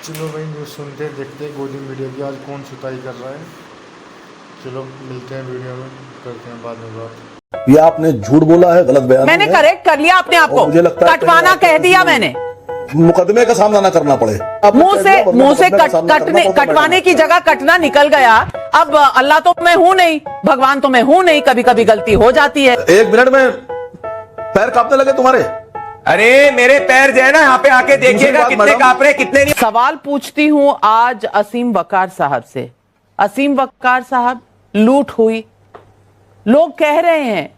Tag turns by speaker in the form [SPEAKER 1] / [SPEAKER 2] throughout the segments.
[SPEAKER 1] चलो भाई न्यूज़ सुनते हैं, देखते हैं गोदी मीडिया की आज कौन सुताई कर रहा है। चलो मिलते हैं वीडियो में, करते हैं बाद में बात।
[SPEAKER 2] ये आपने झूठ बोला है, गलत बयान
[SPEAKER 3] मैंने करेक्ट कर लिया अपने आप को,
[SPEAKER 2] मुझे लगता है
[SPEAKER 3] कटवाना कह दिया मैंने।
[SPEAKER 2] मुकदमे का सामना ना करना पड़े,
[SPEAKER 3] मुंह से कटवाने की जगह कटना निकल गया। अब अल्लाह तो मैं हूं नहीं, भगवान तो मैं हूं नहीं, कभी कभी गलती हो जाती है।
[SPEAKER 2] 1 मिनट में पैर कांपने लगे तुम्हारे।
[SPEAKER 4] अरे मेरे पैर जो है ना, यहाँ पे आके देखिएगा कितने कांप रहे कितने नहीं।
[SPEAKER 3] सवाल पूछती हूं आज असीम वकार साहब से। असीम वकार साहब, लूट हुई, लोग कह रहे हैं,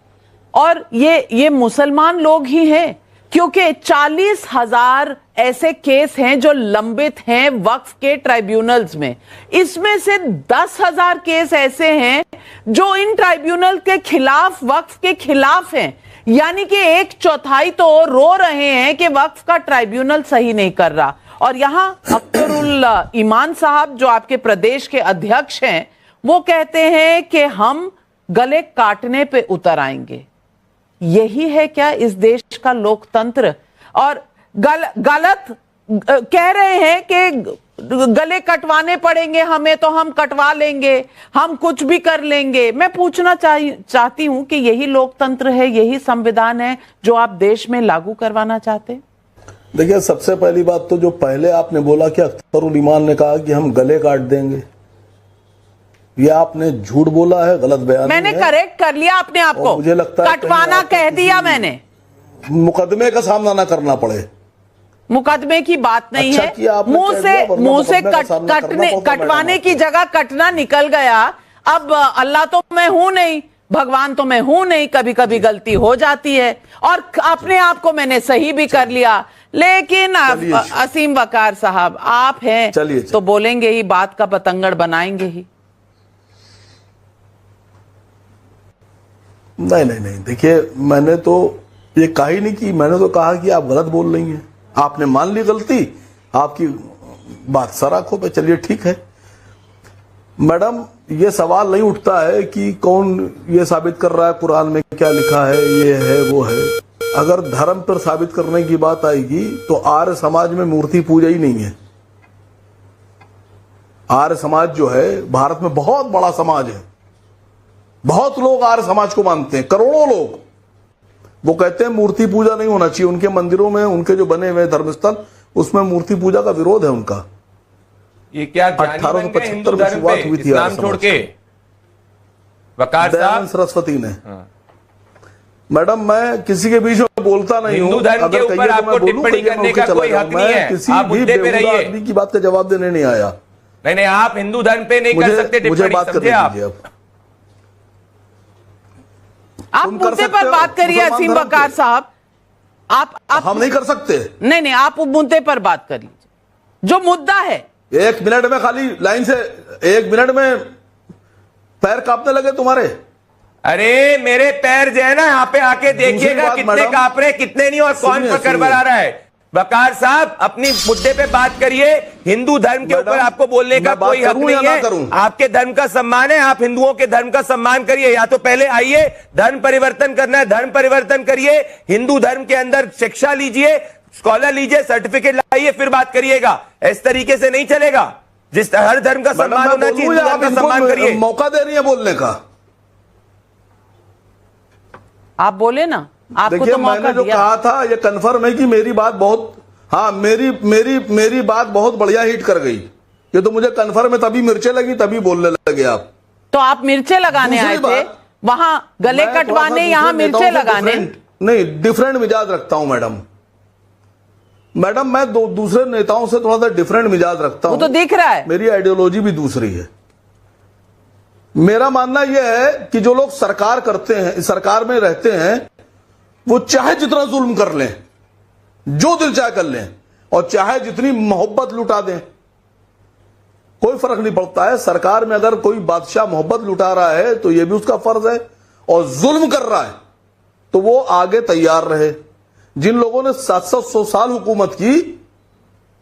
[SPEAKER 3] और ये मुसलमान लोग ही हैं, क्योंकि 40,000 ऐसे केस हैं जो लंबित हैं वक्फ के ट्राइब्यूनल्स में। इसमें से 10,000 केस ऐसे हैं जो इन ट्राइब्यूनल के खिलाफ, वक्फ के खिलाफ हैं। यानी कि 1/4 तो रो रहे हैं कि वक्फ का ट्राइब्यूनल सही नहीं कर रहा। और यहां अख्तरुल ईमान साहब जो आपके प्रदेश के अध्यक्ष हैं, वो कहते हैं कि हम गले काटने पे उतर आएंगे। यही है क्या इस देश का लोकतंत्र? और गलत कह रहे हैं कि गले कटवाने पड़ेंगे हमें, तो हम कटवा लेंगे, हम कुछ भी कर लेंगे। मैं पूछना चाहती हूं कि यही लोकतंत्र है, यही संविधान है जो आप देश में लागू करवाना चाहते हैं?
[SPEAKER 2] देखिए, सबसे पहली बात तो जो पहले आपने बोला कि अख्तरुल ईमान ने कहा कि हम गले काट देंगे, ये आपने झूठ बोला है, गलत बयान।
[SPEAKER 3] मैंने करेक्ट कर लिया अपने आप को,
[SPEAKER 2] मुझे लगता है
[SPEAKER 3] कटवाना कह दिया मैंने।
[SPEAKER 2] मुकदमे का सामना ना करना पड़े।
[SPEAKER 3] मुकदमे की बात नहीं है, मुंह से कटवाने की जगह कटना निकल गया। अब अल्लाह तो मैं हूं नहीं, भगवान तो मैं हूं नहीं, कभी कभी गलती हो जाती है, और अपने आप को मैंने सही भी कर लिया। लेकिन असीम वकार साहब, आप हैं तो बोलेंगे ही, बात का पतंगड़ बनाएंगे ही।
[SPEAKER 2] नहीं, देखिए, मैंने तो ये कहा ही नहीं कि, मैंने तो कहा कि आप गलत बोल रही हैं। आपने मान ली गलती, आपकी बात सर आंखों पे, चलिए ठीक है। मैडम, ये सवाल नहीं उठता है कि कौन ये साबित कर रहा है कुरान में क्या लिखा है, ये है वो है। अगर धर्म पर साबित करने की बात आएगी तो आर्य समाज में मूर्ति पूजा ही नहीं है। आर्य समाज जो है भारत में बहुत बड़ा समाज है, बहुत लोग आर्य समाज को मानते हैं, करोड़ों लोग। वो कहते हैं मूर्ति पूजा नहीं होना चाहिए उनके मंदिरों में, उनके जो बने हुए धर्मस्थल, उसमें मूर्ति पूजा का विरोध है उनका।
[SPEAKER 4] ये क्या
[SPEAKER 2] 1875 में शुरुआत हुई थी
[SPEAKER 4] इस्लाम छोड़ के वकार साहब
[SPEAKER 2] सरस्वती ने। मैडम, मैं किसी के बीच में बोलता नहीं हूं।
[SPEAKER 4] हिंदू धर्म के ऊपर आपको टिप्पणी करने का कोई हक नहीं है।
[SPEAKER 2] किसी
[SPEAKER 4] आप
[SPEAKER 2] भी
[SPEAKER 4] मुद्दे पे रहिए।
[SPEAKER 2] आदमी की बात का जवाब देने नहीं आया।
[SPEAKER 4] नहीं, आप हिंदू धर्म पे नहीं कर सकते
[SPEAKER 2] मुझे
[SPEAKER 4] टिप्पणी,
[SPEAKER 2] बात
[SPEAKER 4] समझे आप?
[SPEAKER 3] आप मुद्दे पर बात करिए असीम वकार साहब। आप
[SPEAKER 2] हम नहीं कर सकते।
[SPEAKER 3] नहीं, आप मुद्दे पर बात कर लीजिए, जो मुद्दा है।
[SPEAKER 2] 1 मिनट में खाली लाइन से 1 मिनट में पैर कांपने लगे तुम्हारे।
[SPEAKER 4] अरे मेरे पैर जो है ना, यहाँ पे आके देखिएगा कितने कांप रहे कितने नहीं, और कौन पकड़ बना रहा है। वकार साहब, अपनी मुद्दे पे बात करिए। हिंदू धर्म के ऊपर आपको बोलने का कोई हक नहीं है। आपके धर्म का सम्मान है, आप हिंदुओं के धर्म का सम्मान करिए। या तो पहले आइए, धर्म परिवर्तन करना है, धर्म परिवर्तन करिए, हिंदू धर्म के अंदर शिक्षा लीजिए, स्कॉलर लीजिए, सर्टिफिकेट लाइए, फिर बात करिएगा। इस तरीके से नहीं चलेगा। जिस हर धर्म का सम्मान होना चाहिए, हिंदू धर्म का सम्मान करिए।
[SPEAKER 2] मौका दे रही है बोलने का।
[SPEAKER 3] आप बोले ना, आपको
[SPEAKER 2] देखिए,
[SPEAKER 3] तो मौका
[SPEAKER 2] मैंने जो
[SPEAKER 3] दिया।
[SPEAKER 2] कहा था ये कंफर्म है कि मेरी बात बहुत, हाँ, मेरी बात बहुत बढ़िया हिट कर गई। ये तो मुझे कंफर्म है, तभी मिर्चें लगी, तभी बोलने लगे आप।
[SPEAKER 3] तो आप मिर्चें लगाने आए थे वहां, गले कटवाने, यहाँ मिर्चें लगाने?
[SPEAKER 2] नहीं, डिफरेंट मिजाज रखता हूं मैडम, मैं दूसरे नेताओं से थोड़ा सा डिफरेंट मिजाज रखता हूं।
[SPEAKER 3] वो तो दिख रहा है।
[SPEAKER 2] मेरी आइडियोलॉजी भी दूसरी है। मेरा मानना यह है कि जो लोग सरकार करते हैं, सरकार में रहते हैं, वो चाहे जितना जुल्म कर लें, जो दिल चाहे कर लें, और चाहे जितनी मोहब्बत लुटा दें, कोई फर्क नहीं पड़ता है। सरकार में अगर कोई बादशाह मोहब्बत लुटा रहा है तो यह भी उसका फर्ज है, और जुल्म कर रहा है तो वो आगे तैयार रहे। जिन लोगों ने 700 साल हुकूमत की,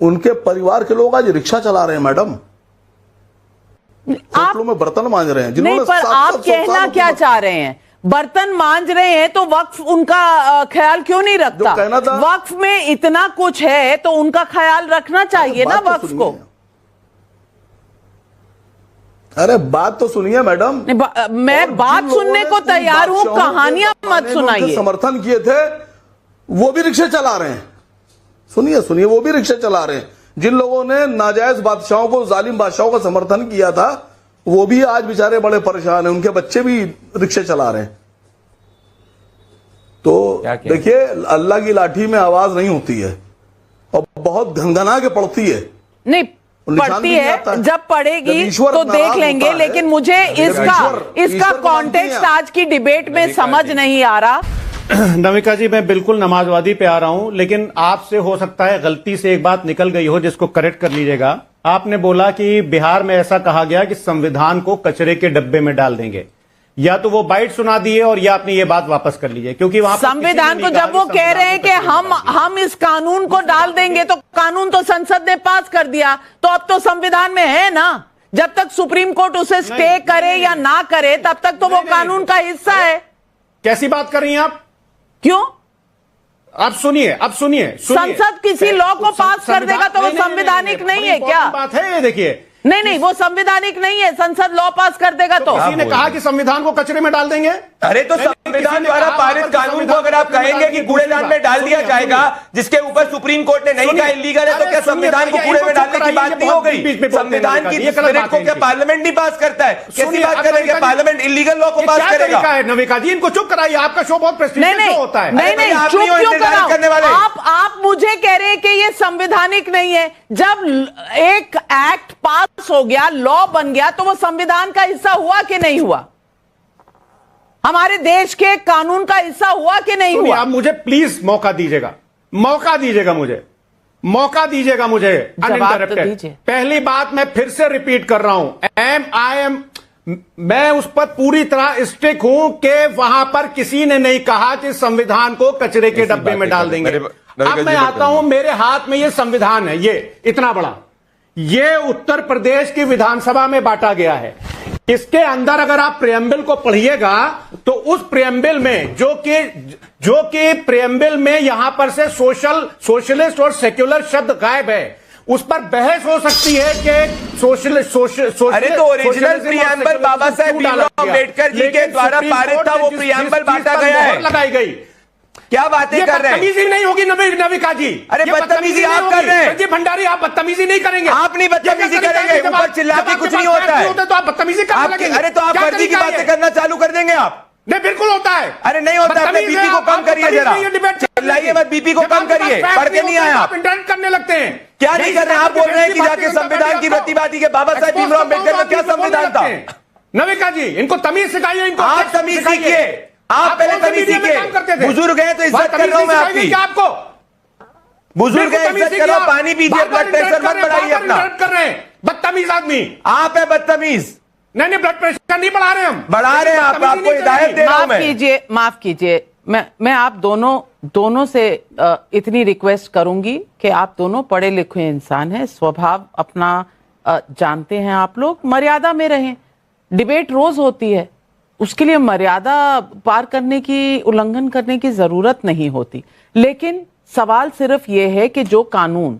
[SPEAKER 2] उनके परिवार के लोग आज रिक्शा चला रहे हैं मैडम, होटलों में बर्तन मांज रहे हैं।
[SPEAKER 3] नहीं, पर आप कहना क्या चाह रहे हैं? बर्तन मांज रहे हैं तो वक्फ उनका ख्याल क्यों नहीं रखता?
[SPEAKER 2] कहना था,
[SPEAKER 3] वक्फ में इतना कुछ है तो उनका ख्याल रखना चाहिए ना वक्फ को।
[SPEAKER 2] अरे बात तो सुनिए मैडम।
[SPEAKER 3] मैं बात सुनने को तैयार हूं, कहानियां मत सुनाइए।
[SPEAKER 2] समर्थन किए थे वो भी रिक्शे चला रहे हैं। सुनिए सुनिए, वो भी रिक्शे चला रहे हैं। जिन लोगों ने नाजायज बादशाहों को, जालिम बादशाहों का समर्थन किया था, वो भी आज बेचारे बड़े परेशान हैं। उनके बच्चे भी रिक्शे चला रहे हैं। तो देखिए, अल्लाह की लाठी में आवाज नहीं होती है और बहुत घंघना के पड़ती है।
[SPEAKER 3] नहीं पड़ती है, जब पड़ेगी तो देख लेंगे। लेकिन मुझे इसका कॉन्टेक्स्ट आज की डिबेट में समझ नहीं आ रहा।
[SPEAKER 5] नविका जी, मैं बिल्कुल नमाजवादी पे आ रहा हूं, लेकिन आपसे हो सकता है गलती से एक बात निकल गई हो जिसको करेक्ट कर लीजिएगा। आपने बोला कि बिहार में ऐसा कहा गया कि संविधान को कचरे के डब्बे में डाल देंगे। या तो वो बाइट सुना दिए और या अपनी ये बात वापस कर लीजिए, क्योंकि वहां
[SPEAKER 3] संविधान को जब वो कह रहे हैं कि हम इस कानून को डाल देंगे, तो कानून तो संसद ने पास कर दिया, तो अब तो संविधान में है ना। जब तक सुप्रीम कोर्ट उसे स्टे करे या ना करे, तब तक तो वो कानून का हिस्सा है।
[SPEAKER 5] कैसी बात कर रही हैं आप?
[SPEAKER 3] क्यों?
[SPEAKER 5] अब सुनिए,
[SPEAKER 3] संसद किसी लॉ को पास कर देगा तो वो संवैधानिक नहीं है क्या?
[SPEAKER 5] बात है ये, देखिए।
[SPEAKER 3] नहीं, वो संवैधानिक नहीं है। संसद लॉ पास कर देगा तो
[SPEAKER 5] किसी ने कहा कि संविधान को कचरे में डाल देंगे?
[SPEAKER 4] अरे तो संविधान द्वारा पारित कानून को अगर आप कहेंगे कि कूड़ेदान में डाल दिया जाएगा, जिसके ऊपर सुप्रीम कोर्ट ने नहीं कहा इलीगल है, तो क्या संविधान को कूड़े में डालने की बात नहीं हो गई? संविधान की स्पिरिट को क्या पार्लियामेंट नहीं पास करता है? कैसी बात करेंगे? पार्लियामेंट इलीगल लॉ को पास करेगा?
[SPEAKER 5] नविका जी, इनको चुप कराइए। आपका शो बहुत प्रेस्टीजियस होता है।
[SPEAKER 3] नहीं, चुप क्यों कराऊं? आप मुझे कह रहे हैं कि ये संवैधानिक नहीं है। जब एक एक्ट पास हो गया, लॉ बन गया, तो वो संविधान का हिस्सा हुआ कि नहीं हुआ? हमारे देश के कानून का हिस्सा हुआ कि नहीं हुआ?
[SPEAKER 5] आप मुझे प्लीज मौका दीजिएगा मुझे अनइंटरप्टेड। पहली बात मैं फिर से रिपीट कर रहा हूं, मैं उस पर पूरी तरह स्टिक हूं कि वहां पर किसी ने नहीं कहा कि संविधान को कचरे के डब्बे में डाल देंगे। अब मैं आता हूं, मेरे हाथ में ये संविधान है, ये इतना बड़ा, ये उत्तर प्रदेश की विधानसभा में बांटा गया है। इसके अंदर अगर आप प्रियम्बल को पढ़िएगा तो उस प्रियम्बल में जो कि प्रियम्बल में यहां पर से सोशलिस्ट और सेक्युलर शब्द गायब है, उस पर बहस हो सकती है कि सोशलिस्ट।
[SPEAKER 4] अरे तो ओरिजिनल प्रियम्बल बाबा साहेब भीमराव अम्बेडकर जी के द्वारा पारित था, वो प्रियम्बल बांटा गया है।
[SPEAKER 5] लगाई गई।
[SPEAKER 4] क्या बातें कर रहे हैं?
[SPEAKER 5] बदतमीजी नहीं होगी नविका जी।
[SPEAKER 4] अरे बदतमीजी आप कर रहे हैं।
[SPEAKER 5] संजय भंडारी, आप बदतमीजी नहीं करेंगे।
[SPEAKER 4] आप नहीं बदतमीजी करेंगे, ऊपर चिल्ला के कुछ नहीं होता है।
[SPEAKER 5] तो आप बदतमीजी करने लगेंगे।
[SPEAKER 4] अरे तो आप फर्जी की बातें करना चालू कर देंगे आप?
[SPEAKER 5] नहीं, बिल्कुल होता है।
[SPEAKER 4] अरे नहीं होता है। बीपी को कम करिए जरा, चिल्लाइए मत, बीपी को कम करिए। पढ़ के नहीं आए आप,
[SPEAKER 5] इंटरेक्ट करने लगते हैं।
[SPEAKER 4] क्या नहीं कर रहे हैं? आप बोल रहे हैं कि जाके संविधान की प्रतिभा दी के बाबा साहेब भीमराव अम्बेडकर का क्या संविधान था?
[SPEAKER 5] नविका जी, इनको तमीज सिखाइए। इनको
[SPEAKER 4] आप तमीज सीखिए, आप पहले तमीज सीखिए। बुजुर्ग हैं तो इज्जत कर रहा हूं मैं आपकी।
[SPEAKER 5] आपको
[SPEAKER 4] बुजुर्ग है, इज्जत करो, पानी पीजिए, ब्लड प्रेशर मत बढ़ाइए अपना।
[SPEAKER 5] कर रहे हैं बदतमीज आदमी।
[SPEAKER 4] आप है बदतमीज।
[SPEAKER 5] नहीं, ब्लड प्रेशर नहीं बढ़ा रहे, हम
[SPEAKER 4] बढ़ा रहे हैं। आपको हिदायत दे रहा हूं मैं।
[SPEAKER 3] माफ कीजिए, मैं आप दोनों से इतनी रिक्वेस्ट करूंगी कि आप दोनों पढ़े लिखे इंसान हैं, स्वभाव अपना जानते हैं आप लोग, मर्यादा में रहें। डिबेट रोज होती है, उसके लिए मर्यादा पार करने की, उल्लंघन करने की जरूरत नहीं होती। लेकिन सवाल सिर्फ यह है कि जो कानून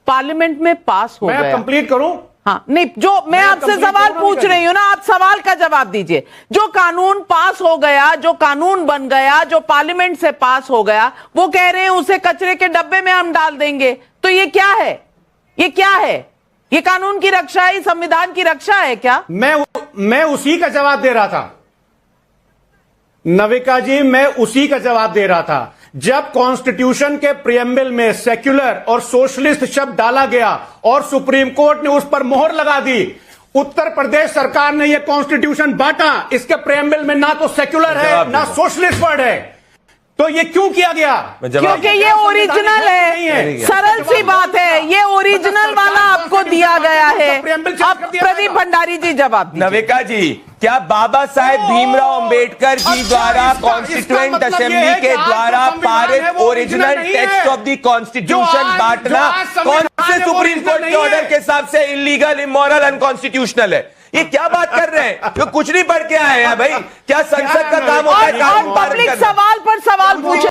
[SPEAKER 3] पार्लियामेंट में पास हो गया,
[SPEAKER 5] मैं कंप्लीट करूं?
[SPEAKER 3] हाँ, नहीं, जो मैं आपसे सवाल पूछ रही हूं ना, आप सवाल का जवाब दीजिए। जो कानून पास हो गया, जो कानून बन गया, जो पार्लियामेंट से पास हो गया, वो कह रहे हैं उसे कचरे के डब्बे में हम डाल देंगे। तो ये क्या है? ये क्या है? ये कानून की रक्षा है, संविधान की रक्षा है क्या?
[SPEAKER 5] मैं उसी का जवाब दे रहा था नविका जी, मैं उसी का जवाब दे रहा था। जब कॉन्स्टिट्यूशन के प्रियम्बल में सेक्युलर और सोशलिस्ट शब्द डाला गया और सुप्रीम कोर्ट ने उस पर मोहर लगा दी, उत्तर प्रदेश सरकार ने यह कॉन्स्टिट्यूशन बांटा। इसके प्रियम्बल में ना तो सेक्युलर है ना सोशलिस्ट वर्ड है। तो ये क्यों किया गया?
[SPEAKER 3] क्योंकि ये ओरिजिनल है। सरल सी बात है, ये ओरिजिनल वाला आपको दिया गया है। अब प्रदीप भंडारी जी जवाब दीजिए।
[SPEAKER 4] नविका जी, क्या बाबा साहेब भीमराव अंबेडकर जी द्वारा कॉन्स्टिट्यूएंट असेंबली के द्वारा पारित original text of the constitution बांटना कौन से सुप्रीम कोर्ट के ऑर्डर के हिसाब से इलीगल, इमोरल, अनकॉन्स्टिट्यूशनल है? ये क्या बात कर रहे हैं? ये कुछ नहीं पढ़ के आए हैं भाई। क्या संसद का काम होता है?
[SPEAKER 3] और पब्लिक सवाल पर सवाल पूछे।